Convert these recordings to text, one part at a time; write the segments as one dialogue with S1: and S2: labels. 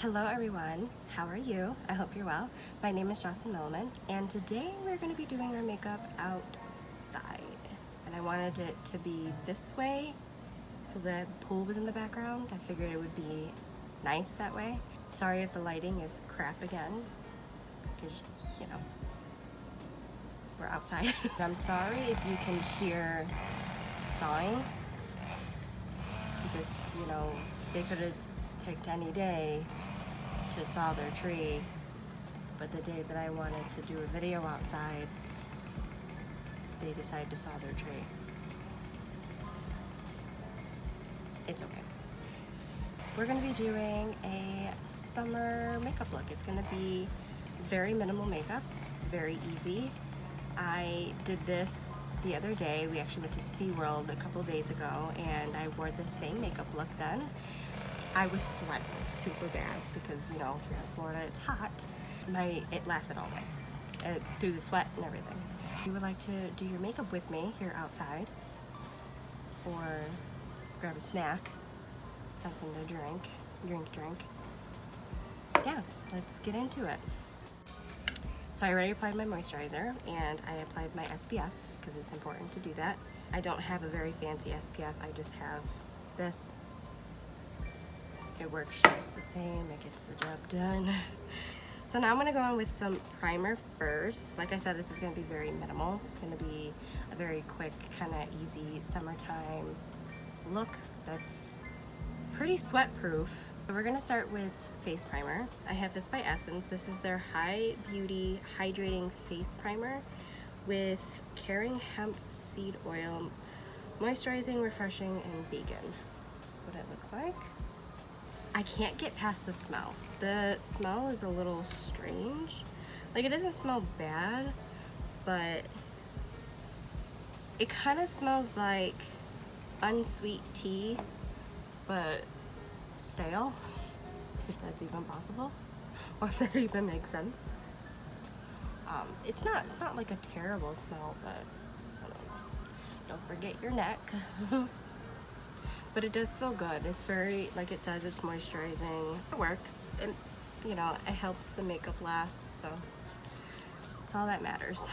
S1: Hello everyone, how are you? I hope you're well. My name is Jocelyn Milliman, and today we're going to be doing our makeup outside. And I wanted it to be this way, so that the pool was in the background. I figured it would be nice that way. Sorry if the lighting is crap again, because, you know, we're outside. I'm sorry if you can hear sawing, because, you know, they could have picked any day to saw their tree, but the day that I wanted to do a video outside, they decided to saw their tree. It's okay. We're gonna be doing a summer makeup look. It's gonna be very minimal makeup, very easy. I did this the other day. We actually went to SeaWorld a couple days ago, and I wore the same makeup look then. I was sweating super bad because, you know, here in Florida it's hot. It lasted all day, through the sweat and everything. If you would like to do your makeup with me here outside, or grab a snack, something to drink. Yeah, let's get into it. So I already applied my moisturizer, and I applied my SPF because it's important to do that. I don't have a very fancy SPF, I just have this. It works just the same, it gets the job done. So now I'm gonna go in with some primer first. Like I said, this is gonna be very minimal. It's gonna be a very quick, kind of easy summertime look that's pretty sweat proof. So we're gonna start with face primer. I have this by Essence. This is their High Beauty Hydrating Face Primer with Caring Hemp Seed Oil, moisturizing, refreshing, and vegan. This is what it looks like. I can't get past the smell. The smell is a little strange. Like, it doesn't smell bad, but it kind of smells like unsweet tea, but stale, if that's even possible, or if that even makes sense. It's not like a terrible smell, but I don't know. Don't forget your neck. But it does feel good. It's very, like it says, it's moisturizing. It works, and you know, it helps the makeup last, so it's all that matters.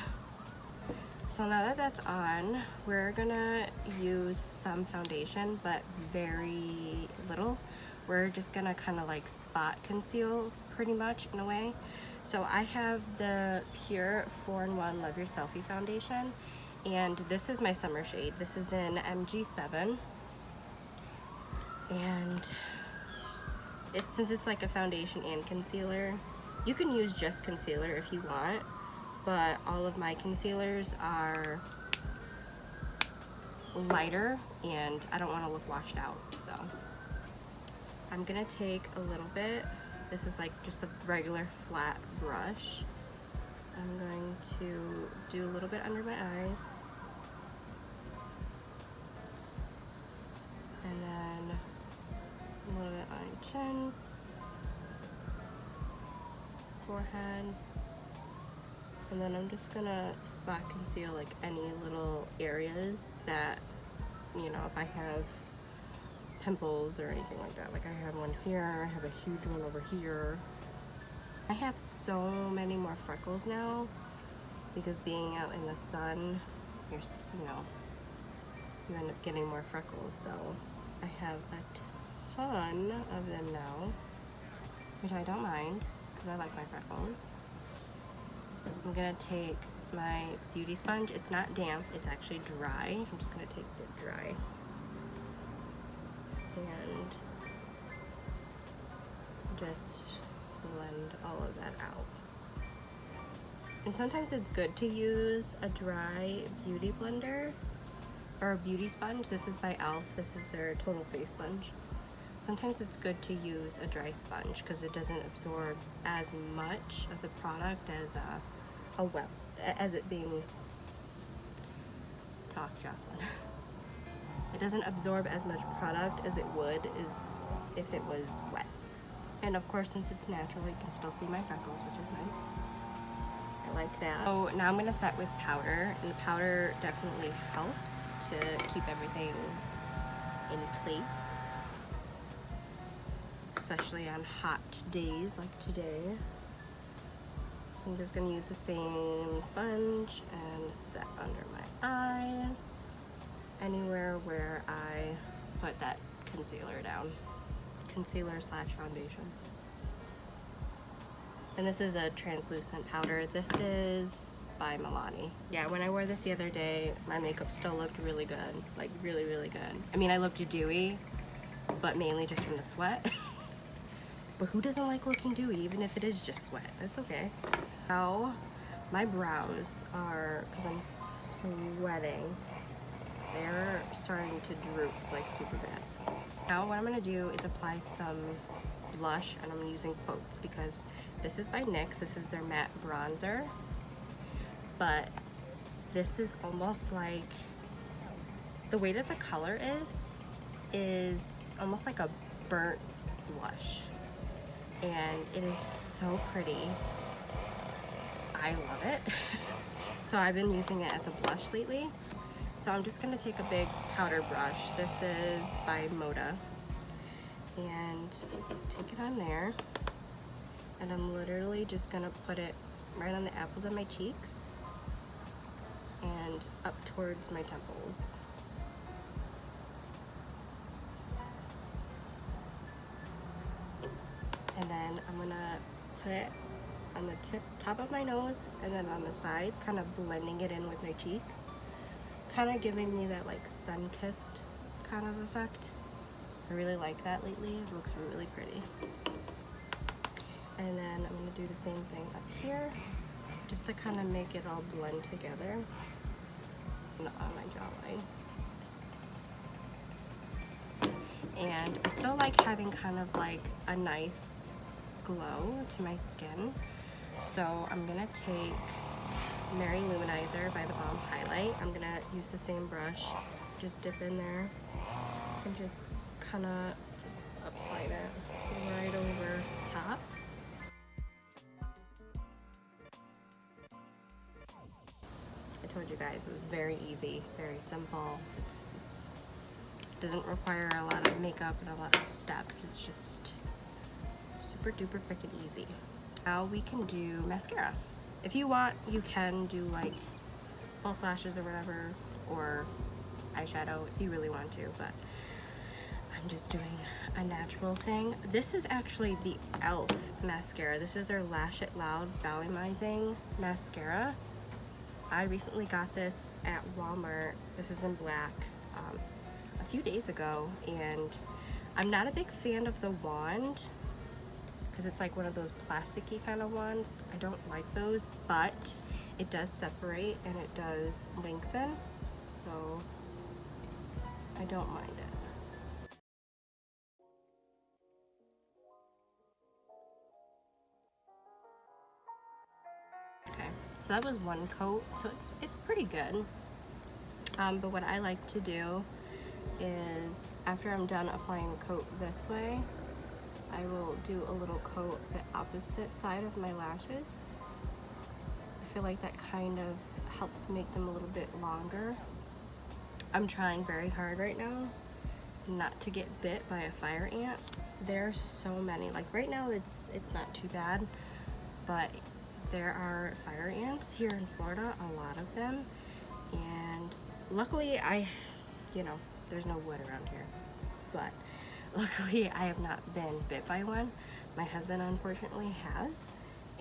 S1: So now that that's on, we're gonna use some foundation, but very little. We're just gonna kind of like spot conceal pretty much in a way. So I have the Pure 4-in-1 Love Your Selfie foundation, and this is my summer shade. This is in MG7. And since it's like a foundation and concealer, you can use just concealer if you want, but all of my concealers are lighter and I don't want to look washed out. So I'm gonna take a little bit. This is like just a regular flat brush. I'm going to do a little bit under my eyes, and then a little bit on chin, forehead, and then I'm just gonna spot conceal like any little areas that, you know, if I have pimples or anything like that. Like I have one here, I have a huge one over here. I have so many more freckles now because being out in the sun, you know, you end up getting more freckles. So I have a ton of them now, which I don't mind because I like my freckles. I'm gonna take my beauty sponge. It's not damp, it's actually dry. I'm just gonna take the dry and just blend all of that out. And sometimes it's good to use a dry beauty blender or a beauty sponge. This is by e.l.f. This is their total face sponge. Sometimes it's good to use a dry sponge because it doesn't absorb as much of the product as it being Jocelyn. It doesn't absorb as much product as it would if it was wet. And of course, since it's natural, you can still see my freckles, which is nice. I like that. So now I'm gonna set with powder, and the powder definitely helps to keep everything in place. especially on hot days like today. So I'm just gonna use the same sponge and set under my eyes, anywhere where I put that concealer down. Concealer slash foundation. And this is a translucent powder. This is by Milani. Yeah, when I wore this the other day, my makeup still looked really good. Like really, really good. I mean, I looked dewy, but mainly just from the sweat. But who doesn't like looking dewy, even if it is just sweat? That's okay. Now, my brows are, because I'm sweating, they're starting to droop like super bad. Now what I'm gonna do is apply some blush, and I'm using quotes because this is by NYX. This is their matte bronzer, but this is almost like, the way that the color is almost like a burnt blush, and it is so pretty. I love it. So I've been using it as a blush lately. So I'm just gonna take a big powder brush. This is by Moda, and take it on there, and I'm literally just gonna put it right on the apples of my cheeks and up towards my temples. And then I'm gonna put it on the top of my nose, and then on the sides, kind of blending it in with my cheek, kind of giving me that like sun-kissed kind of effect. I really like that lately. It looks really pretty. And then I'm gonna do the same thing up here, just to kind of make it all blend together and on my jawline. And I still like having kind of like a nice glow to my skin. So I'm gonna take Lou Manizer by the Balm Highlight. I'm gonna use the same brush, just dip in there, and just kind of just apply that right over top. I told you guys it was very easy, very simple. It doesn't require a lot of makeup and a lot of steps. It's just super duper freaking easy. Now we can do mascara. If you want, you can do like false lashes or whatever, or eyeshadow if you really want to, but I'm just doing a natural thing. This is actually the e.l.f. mascara. This is their Lash It Loud volumizing mascara. I recently got this at Walmart. This is in black a few days ago, and I'm not a big fan of the wand because it's like one of those plasticky kind of wands. I don't like those, but it does separate and it does lengthen, so I don't mind it. Okay, so that was one coat, so it's pretty good. But what I like to do is, after I'm done applying the coat this way, I will do a little coat the opposite side of my lashes. I feel like that kind of helps make them a little bit longer. I'm trying very hard right now not to get bit by a fire ant. There's so many. Like right now it's not too bad, but there are fire ants here in Florida, a lot of them, and luckily there's no wood around here, but luckily I have not been bit by one. My husband unfortunately has,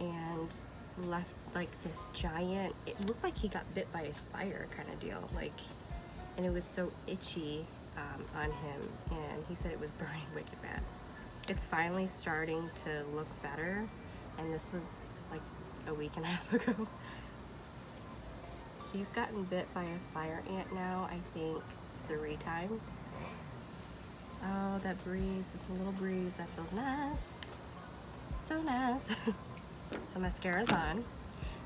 S1: and left like this giant, it looked like he got bit by a spider kind of deal, like, and it was so itchy on him, and he said it was burning wicked bad. It's finally starting to look better, and this was like a week and a half ago. He's gotten bit by a fire ant now, I think 3 times. Oh, that breeze, it's a little breeze, that feels nice. So nice. So mascara's on,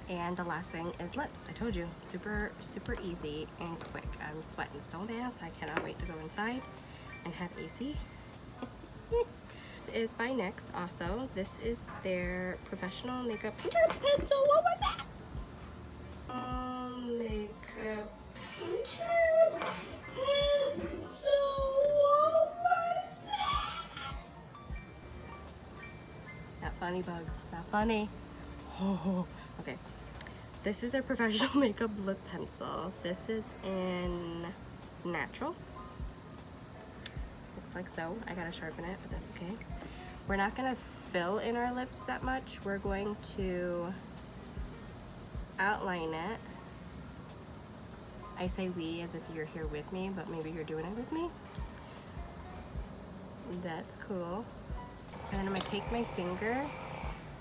S1: and the last thing is lips. I told you, super, super easy and quick. I'm sweating so bad, so I cannot wait to go inside and have AC. This is by NYX also. This is their professional makeup pencil. What was that? Makeup pencil. What was that? Funny bugs, not funny. Oh, okay. This is their professional makeup lip pencil. This is in natural. Looks like so. I gotta sharpen it, but that's okay. We're not gonna fill in our lips that much. We're going to outline it. I say we as if you're here with me, but maybe you're doing it with me. That's cool. And then I'm gonna take my finger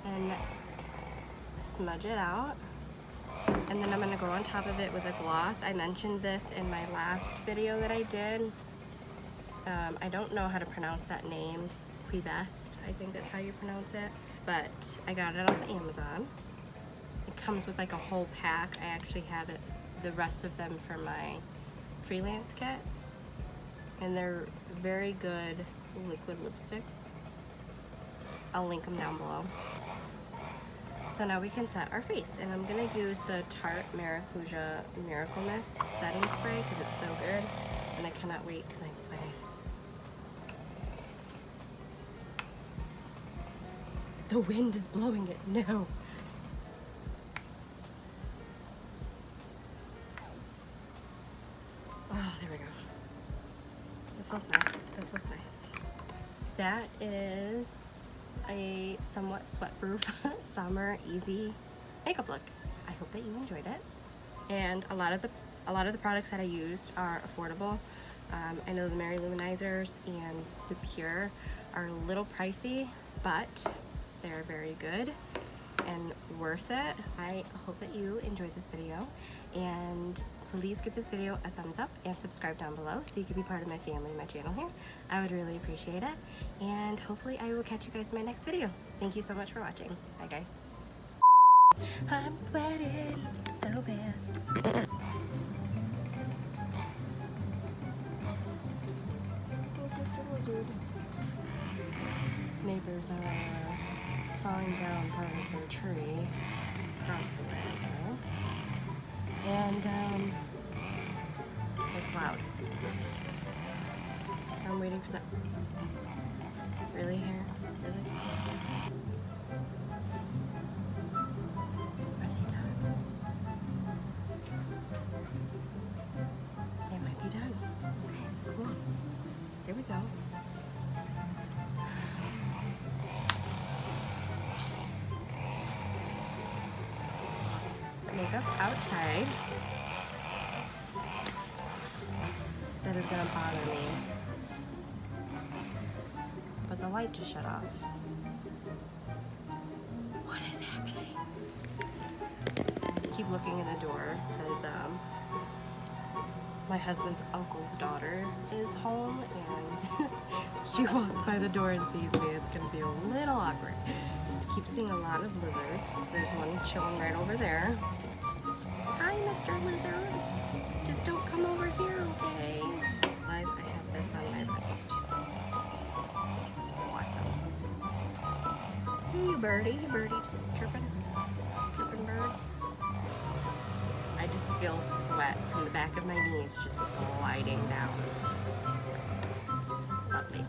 S1: and smudge it out. And then I'm gonna go on top of it with a gloss. I mentioned this in my last video that I did. I don't know how to pronounce that name. QiBest, I think that's how you pronounce it. But I got it off Amazon. It comes with like a whole pack. I actually have it, the rest of them for my freelance kit. And they're very good liquid lipsticks. I'll link them down below. So now we can set our face, and I'm gonna use the Tarte Maracuja Miracle Mist setting spray because it's so good, and I cannot wait because I'm sweating. The wind is blowing it, no. Oh, there we go. That feels nice, that feels nice. That is a somewhat sweat-proof summer easy makeup look. I hope that you enjoyed it. And a lot of the products that I used are affordable. I know the Lou Manizers and the Pure are a little pricey, but they're very good and worth it. I hope that you enjoyed this video, and please give this video a thumbs up and subscribe down below so you can be part of my family, my channel here. I would really appreciate it, and hopefully I will catch you guys in my next video. Thank you so much for watching. Bye guys. I'm sweating so bad. Neighbors are sawing down part of their tree across the window, and it's loud. So I'm waiting for that. Really, here? Really? Are they done? They might be done. Okay, cool. There we go. Makeup outside that is gonna bother me, but the light just shut off. What is happening? I keep looking in the door because my husband's uncle's daughter is home, and she walked by the door and sees me. It's gonna be a little awkward. I keep seeing a lot of lizards. There's one chilling right over there. Hi, Mr. Lizard. Just don't come over here, okay? Guys, I have this on my wrist. Awesome. Hey, birdie. Birdie chirping. Chirping bird. I just feel sweat from the back of my knees just sliding down. Lovely.